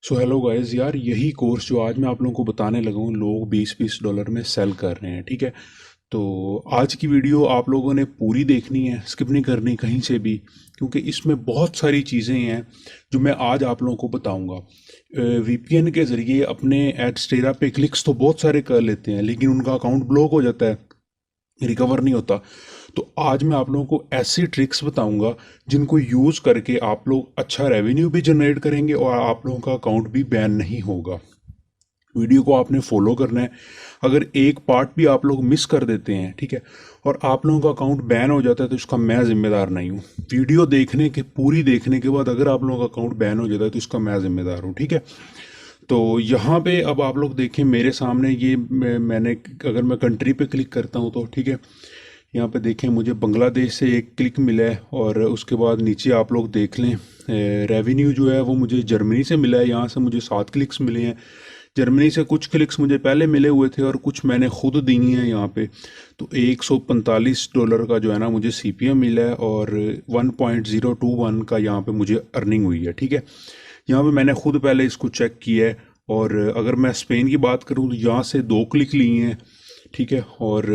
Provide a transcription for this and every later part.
So hello guys यार, यही course जो आज मैं आप लोगों को बताने लगा हूँ, लोग 20-20 डॉलर में सेल कर रहे हैं। ठीक है, तो आज की वीडियो आप लोगों ने पूरी देखनी है, स्किप नहीं करनी कहीं से भी, क्योंकि इसमें बहुत सारी चीज़ें हैं जो मैं आज आप लोगों को बताऊंगा। वीपीएन के ज़रिए अपने एडस्टेरा पे क्लिक्स तो बहुत सारे कर लेते हैं, लेकिन उनका अकाउंट ब्लॉक हो जाता है, रिकवर नहीं होता। तो आज मैं आप लोगों को ऐसी ट्रिक्स बताऊंगा जिनको यूज़ करके आप लोग अच्छा रेवेन्यू भी जनरेट करेंगे और आप लोगों का अकाउंट भी बैन नहीं होगा। वीडियो को आपने फॉलो करना है। अगर एक पार्ट भी आप लोग मिस कर देते हैं, ठीक है, और आप लोगों का अकाउंट बैन हो जाता है, तो इसका मैं जिम्मेदार नहीं हूँ। वीडियो देखने के पूरी देखने के बाद अगर आप लोगों का अकाउंट बैन हो जाता है तो इसका मैं जिम्मेदार हूँ। ठीक है, तो यहाँ पे अब आप लोग देखें मेरे सामने ये मैंने, अगर मैं कंट्री पे क्लिक करता हूँ तो ठीक है, यहाँ पे देखें मुझे बांग्लादेश से एक क्लिक मिला है, और उसके बाद नीचे आप लोग देख लें रेवेन्यू जो है वो मुझे जर्मनी से मिला है। यहाँ से मुझे 7 क्लिक्स मिले हैं। जर्मनी से कुछ क्लिक्स मुझे पहले मिले हुए थे और कुछ मैंने खुद दी हैं यहाँ पे। तो $145 का जो है ना मुझे सीपीएम मिला है, और 1.021 का यहाँ पे मुझे अर्निंग हुई है। ठीक है, यहाँ पे मैंने खुद पहले इसको चेक किया है। और अगर मैं स्पेन की बात करूँ तो यहाँ से 2 क्लिक लिए हैं, ठीक है, और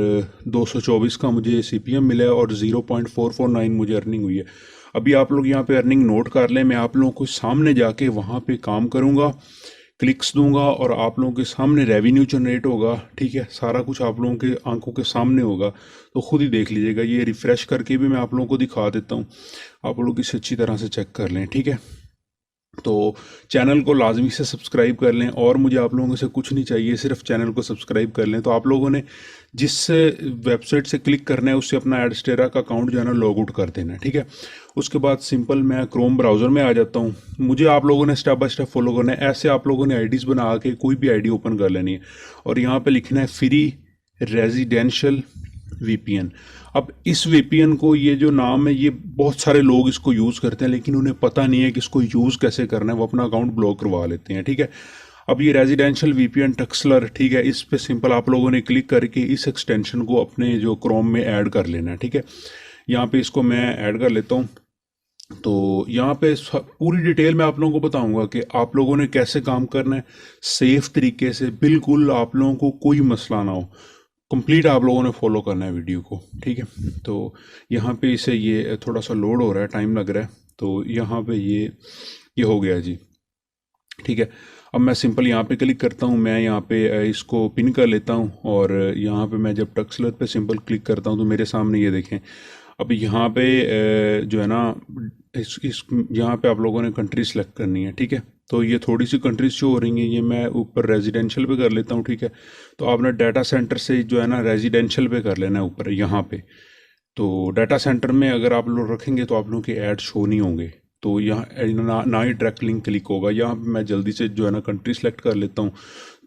224 का मुझे सीपीएम मिला है और 0.449 मुझे अर्निंग हुई है। अभी आप लोग यहाँ पे अर्निंग नोट कर लें, मैं आप लोगों को सामने जाके वहाँ पे काम करूँगा, क्लिक्स दूंगा और आप लोगों के सामने रेवेन्यू जनरेट होगा। ठीक है, सारा कुछ आप लोगों के आंखों के सामने होगा, तो खुद ही देख लीजिएगा। ये रिफ़्रेश करके भी मैं आप लोगों को दिखा देता हूँ, आप लोग इसे अच्छी तरह से चेक कर लें। ठीक है, तो चैनल को लाजमी से सब्सक्राइब कर लें, और मुझे आप लोगों से कुछ नहीं चाहिए, सिर्फ चैनल को सब्सक्राइब कर लें। तो आप लोगों ने जिस वेबसाइट से क्लिक करना है उससे अपना एडस्टेरा का अकाउंट जो है ना लॉग आउट कर देना है। ठीक है, उसके बाद सिंपल मैं क्रोम ब्राउज़र में आ जाता हूँ। मुझे आप लोगों ने स्टेप बाय स्टेप फॉलो करना है। ऐसे आप लोगों ने आईडीज़ बना के कोई भी आईडी ओपन कर लेनी है, और यहाँ पे लिखना है फ्री रेजिडेंशियल वीपीएन। अब इस वीपीएन को, ये जो नाम है, ये बहुत सारे लोग इसको यूज़ करते हैं, लेकिन उन्हें पता नहीं है कि इसको यूज़ कैसे करना है, वो अपना अकाउंट ब्लॉक करवा लेते हैं। ठीक है, अब ये रेजिडेंशियल वीपीएन टक्सलर, ठीक है, इस पे सिंपल आप लोगों ने क्लिक करके इस एक्सटेंशन को अपने जो क्रोम में ऐड कर लेना है। ठीक है, यहाँ पे इसको मैं ऐड कर लेता हूँ। तो यहाँ पे पूरी डिटेल में आप लोगों को बताऊंगा कि आप लोगों ने कैसे काम करना है, सेफ तरीके से, बिल्कुल आप लोगों को कोई मसला ना हो। कंप्लीट आप लोगों ने फॉलो करना है वीडियो को। ठीक है, तो यहाँ पे इसे ये थोड़ा सा लोड हो रहा है, टाइम लग रहा है। तो यहाँ पे ये हो गया जी। ठीक है, अब मैं सिंपल यहाँ पे क्लिक करता हूँ, मैं यहाँ पे इसको पिन कर लेता हूँ, और यहाँ पे मैं जब टक्सलर पे सिंपल क्लिक करता हूँ तो मेरे सामने ये देखें। अब यहाँ पे जो है ना, इस यहाँ पे आप लोगों ने कंट्री सेलेक्ट करनी है। ठीक है, तो ये थोड़ी सी कंट्रीज शो हो रही हैं, ये मैं ऊपर रेजिडेंशियल पे कर लेता हूँ। ठीक है, तो आपने डाटा सेंटर से जो है ना रेजिडेंशियल पे कर लेना है ऊपर यहाँ पे। तो डाटा सेंटर में अगर आप लोग रखेंगे तो आप लोगों के ऐड शो नहीं होंगे, तो यहाँ ना ही डायरेक्ट लिंक क्लिक होगा। यहाँ पे मैं जल्दी से जो है ना कंट्री सेलेक्ट कर लेता हूँ।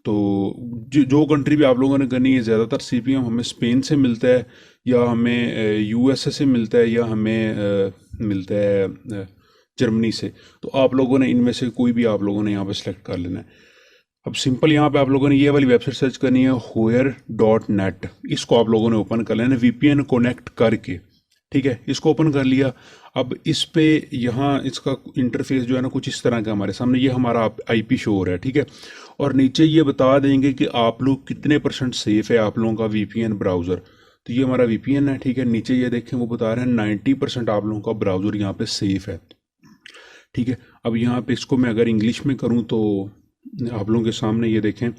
तो जो कंट्री भी आप लोगों ने करनी है, ज़्यादातर सीपीएम हमें स्पेन से मिलता है, या हमें यूएसए से मिलता है, या हमें मिलता है जर्मनी से। तो आप लोगों ने इनमें से कोई भी आप लोगों ने यहाँ पे सेलेक्ट कर लेना है। अब सिंपल यहाँ पे आप लोगों ने ये वाली वेबसाइट सर्च करनी है, hoyer.net। इसको आप लोगों ने ओपन कर लेना वीपीएन कनेक्ट करके। ठीक है, इसको ओपन कर लिया। अब इस पे यहाँ इसका इंटरफेस जो है ना कुछ इस तरह का हमारे सामने, ये हमारा आईपी शो हो रहा है। ठीक है, और नीचे ये बता देंगे कि आप लोग कितने % सेफ है आप लोगों का वीपीएन ब्राउज़र। तो ये हमारा वीपीएन है। ठीक है, नीचे ये देखें वो बता रहे हैं 90% आप लोगों का ब्राउज़र यहाँ पे सेफ है। ठीक है, अब यहाँ पे इसको मैं अगर इंग्लिश में करूँ तो आप लोगों के सामने ये देखें,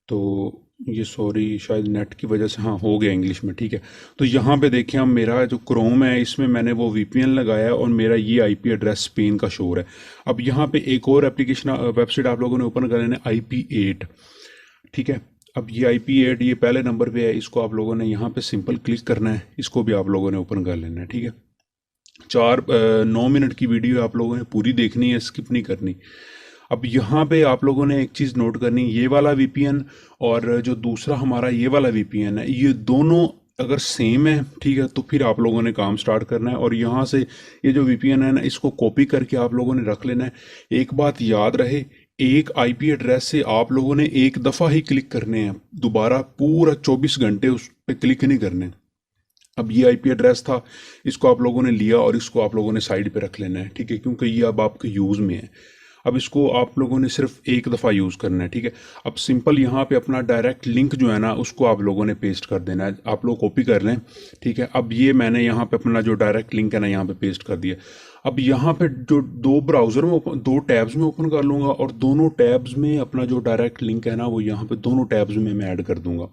तो ये सॉरी शायद नेट की वजह से हाँ हो गया इंग्लिश में। ठीक है, तो यहाँ पे देखें, अब मेरा जो क्रोम है इसमें मैंने वो वीपीएन लगाया है, और मेरा ये आईपी एड्रेस स्पेन का शो है। अब यहाँ पे एक और एप्लीकेशन वेबसाइट आप लोगों ने ओपन कर लेना है, IP8। ठीक है, अब ये IP8 ये पहले नंबर पे है, इसको आप लोगों ने यहाँ पे सिंपल क्लिक करना है, इसको भी आप लोगों ने ओपन कर लेना है। ठीक है, 9 मिनट की वीडियो आप लोगों ने पूरी देखनी है, स्किप नहीं करनी। अब यहाँ पे आप लोगों ने एक चीज़ नोट करनी, ये वाला वीपीएन और जो दूसरा हमारा ये वाला वीपीएन है, ये दोनों अगर सेम है, ठीक है, तो फिर आप लोगों ने काम स्टार्ट करना है। और यहाँ से ये जो वीपीएन है ना, इसको कॉपी करके आप लोगों ने रख लेना है। एक बात याद रहे, एक आईपी एड्रेस से आप लोगों ने एक दफ़ा ही क्लिक करने हैं, दोबारा पूरा 24 घंटे उस पर क्लिक नहीं करने। अब ये आईपी एड्रेस था, इसको आप लोगों ने लिया और इसको आप लोगों ने साइड पे रख लेना है। ठीक है, क्योंकि ये अब आपके यूज़ में है। अब इसको आप लोगों ने सिर्फ एक दफ़ा यूज़ करना है, ठीक है। अब सिंपल यहाँ पे अपना डायरेक्ट लिंक जो है ना उसको आप लोगों ने पेस्ट कर देना है, आप लोग कॉपी कर लें, ठीक है। अब ये मैंने यहाँ पे अपना जो डायरेक्ट लिंक है ना यहाँ पे पेस्ट कर दिया। अब यहाँ पे जो दो ब्राउज़र में दो टैब्स में ओपन कर लूँगा और दोनों टैब्स में अपना जो डायरेक्ट लिंक है ना वो यहाँ पे दोनों टैब्स में मैं ऐड कर दूँगा।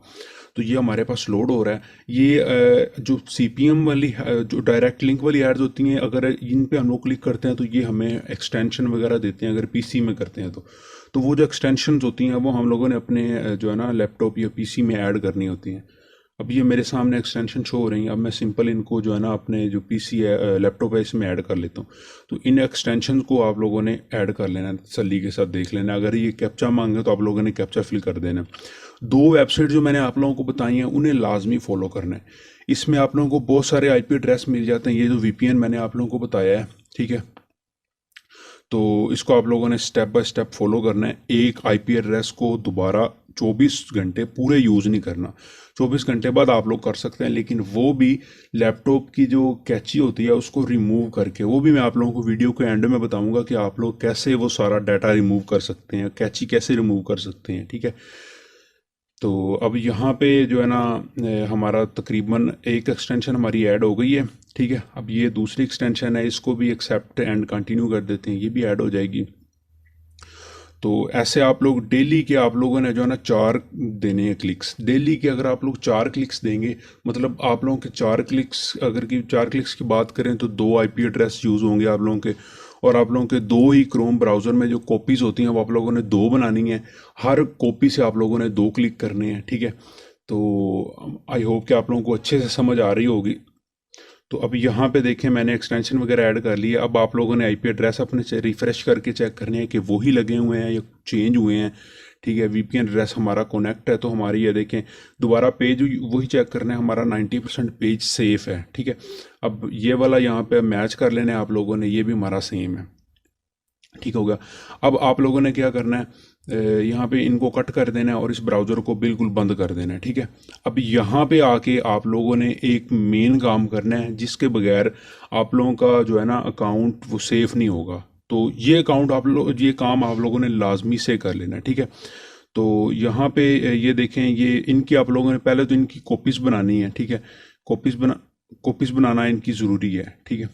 तो ये हमारे पास लोड हो रहा है। ये जो CPM वाली जो डायरेक्ट लिंक वाली एड्स होती हैं, अगर इन पे हम लोग क्लिक करते हैं तो ये हमें एक्सटेंशन वगैरह देते हैं, अगर PC में करते हैं तो वो जो एक्सटेंशंस होती हैं वो हम लोगों ने अपने जो है ना लैपटॉप या PC में ऐड करनी होती हैं। अब ये मेरे सामने एक्सटेंशन शो हो रही हैं। अब मैं सिंपल इनको जो है ना अपने जो PC है लैपटॉप है इसमें ऐड कर लेता हूँ। तो इन एक्सटेंशन को आप लोगों ने ऐड कर लेना, तसल्ली के साथ देख लेना। अगर ये कैप्चा मांगे तो आप लोगों ने कैप्चा फिल कर देना। दो वेबसाइट जो मैंने आप लोगों को बताई हैं उन्हें लाजमी फॉलो करना है। इसमें आप लोगों को बहुत सारे IP एड्रेस मिल जाते हैं। ये जो VPN मैंने आप लोगों को बताया है, ठीक है, तो इसको आप लोगों ने स्टेप बाय स्टेप फॉलो करना है। एक IP एड्रेस को दोबारा 24 घंटे पूरे यूज़ नहीं करना। 24 घंटे बाद आप लोग कर सकते हैं, लेकिन वो भी लैपटॉप की जो कैची होती है उसको रिमूव करके। वो भी मैं आप लोगों को वीडियो के एंड में बताऊंगा कि आप लोग कैसे वो सारा डाटा रिमूव कर सकते हैं, कैची कैसे रिमूव कर सकते हैं, ठीक है। तो अब यहाँ पे जो है ना हमारा तकरीबन एक एक्सटेंशन हमारी ऐड हो गई है, ठीक है। अब ये दूसरी एक्सटेंशन है, इसको भी एक्सेप्ट एंड कंटिन्यू कर देते हैं, ये भी ऐड हो जाएगी। तो ऐसे आप लोग डेली के आप लोगों ने जो है ना 4 देने हैं क्लिक्स डेली के। अगर आप लोग 4 क्लिक्स देंगे, मतलब आप लोगों के 4 क्लिक्स, अगर की 4 क्लिक्स की बात करें तो 2 IP एड्रेस यूज़ होंगे आप लोगों के, और आप लोगों के 2 ही क्रोम ब्राउज़र में जो कॉपीज़ होती हैं वो आप लोगों ने 2 बनानी है। हर कॉपी से आप लोगों ने 2 क्लिक करने हैं, ठीक है। तो आई होप कि आप लोगों को अच्छे से समझ आ रही होगी। तो अब यहाँ पे देखें मैंने एक्सटेंशन वगैरह ऐड कर लिया। अब आप लोगों ने IP एड्रेस अपने से रिफ़्रेश करके चेक करने हैं कि वही लगे हुए हैं या चेंज हुए हैं, ठीक है। VPN एड्रेस हमारा कनेक्ट है तो हमारी ये देखें दोबारा पेज वही चेक करना है, हमारा 90% पेज सेफ़ है, ठीक है। अब ये वाला यहाँ पे मैच कर लेना है आप लोगों ने, ये भी हमारा सेम है, ठीक होगा। अब आप लोगों ने क्या करना है, यहाँ पे इनको कट कर देना है और इस ब्राउज़र को बिल्कुल बंद कर देना है, ठीक है। अब यहाँ पे आके आप लोगों ने एक मेन काम करना है जिसके बगैर आप लोगों का जो है ना अकाउंट वो सेफ नहीं होगा। तो ये अकाउंट आप लोग, ये काम आप लोगों ने लाजमी से कर लेना है, ठीक है। तो यहाँ पे ये देखें, ये इनकी आप लोगों ने पहले तो इनकी कॉपीज़ बनानी है, ठीक है। कॉपीज़ बनाना इनकी ज़रूरी है, ठीक है।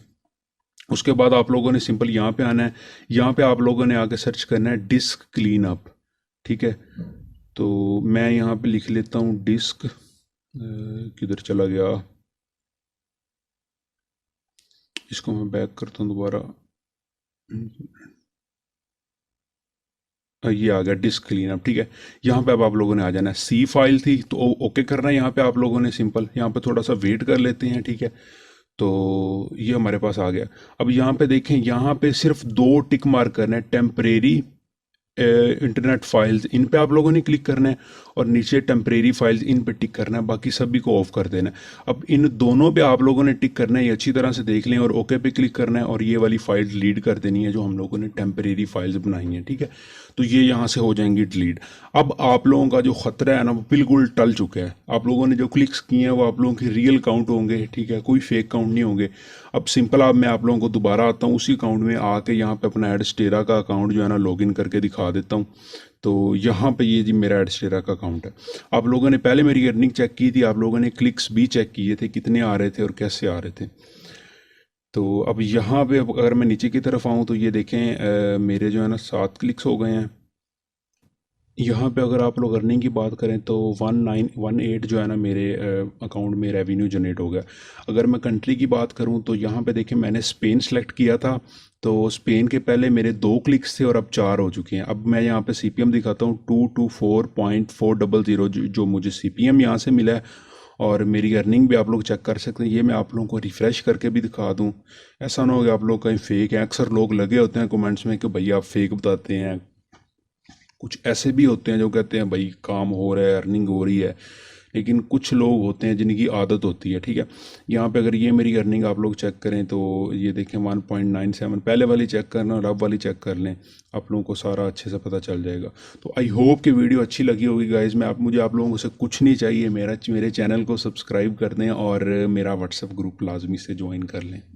उसके बाद आप लोगों ने सिंपल यहाँ पे आना है। यहाँ पे आप लोगों ने आके सर्च करना है डिस्क क्लीन अप, ठीक है। तो मैं यहाँ पे लिख लेता हूँ डिस्क, किधर चला गया, इसको मैं बैक करता हूँ दोबारा। ये आ गया डिस्क क्लीन अप, ठीक है। यहाँ पे अब आप लोगों ने आ जाना है। C फाइल थी तो ओके करना है यहाँ पे आप लोगों ने सिंपल। यहाँ पे थोड़ा सा वेट कर लेते हैं, ठीक है। तो ये हमारे पास आ गया। अब यहाँ पे देखें, यहाँ पे सिर्फ 2 टिक मार्क करना है, टेम्परेरी इंटरनेट फाइल्स, इन पे आप लोगों ने क्लिक करना है, और नीचे टेम्परेरी फाइल्स इन पे टिक करना है, बाकी सभी को ऑफ कर देना है। अब इन दोनों पे आप लोगों ने टिक करना है, ये अच्छी तरह से देख लें, और ओके पे क्लिक करना है, और ये वाली फाइल डिलीट कर देनी है जो हम लोगों ने टेम्परेरी फाइल्स बनाई हैं, ठीक है। तो ये यहाँ से हो जाएंगी डिलीट। अब आप लोगों का जो ख़तरा है ना वो बिल्कुल टल चुका है। आप लोगों ने जो क्लिक्स किए हैं वो आप लोगों के रियल काउंट होंगे, ठीक है, कोई फेक काउंट नहीं होंगे। अब सिंपल अब मैं आप लोगों को दोबारा आता हूँ उसी अकाउंट में आके, यहाँ पे अपना एडस्टेरा का अकाउंट जो है ना लॉगिन करके दिखा देता हूँ। तो यहाँ पे ये जी मेरा एडस्टेरा का अकाउंट है। आप लोगों ने पहले मेरी अर्निंग चेक की थी, आप लोगों ने क्लिक्स भी चेक किए थे कितने आ रहे थे और कैसे आ रहे थे। तो अब यहाँ पे अगर मैं नीचे की तरफ आऊँ तो ये देखें मेरे जो है ना 7 क्लिक्स हो गए हैं। यहाँ पे अगर आप लोग अर्निंग की बात करें तो 1918 जो है ना मेरे अकाउंट में रेवेन्यू जनरेट हो गया। अगर मैं कंट्री की बात करूँ तो यहाँ पे देखें मैंने स्पेन सेलेक्ट किया था, तो स्पेन के पहले मेरे 2 क्लिक्स थे और अब 4 हो चुके हैं। अब मैं यहाँ पे CPM दिखाता हूँ 224.400 जो मुझे CPM यहाँ से मिला है, और मेरी अर्निंग भी आप लोग चेक कर सकते हैं। ये मैं आप लोगों को रिफ़्रेश करके भी दिखा दूँ, ऐसा ना हो कि आप लोग कहीं फेक हैं। अक्सर लोग लगे होते हैं कमेंट्स में कि भैया आप फेक बताते हैं। कुछ ऐसे भी होते हैं जो कहते हैं भाई काम हो रहा है, अर्निंग हो रही है, लेकिन कुछ लोग होते हैं जिनकी आदत होती है, ठीक है। यहाँ पे अगर ये मेरी अर्निंग आप लोग चेक करें तो ये देखें 1.97, पहले वाली चेक करना और अब वाली चेक कर लें, आप लोगों को सारा अच्छे से पता चल जाएगा। तो आई होप कि वीडियो अच्छी लगी होगी गाइज़। मुझे आप लोगों से कुछ नहीं चाहिए, मेरे चैनल को सब्सक्राइब कर दें और मेरा व्हाट्सएप ग्रुप लाजमी से ज्वाइन कर लें।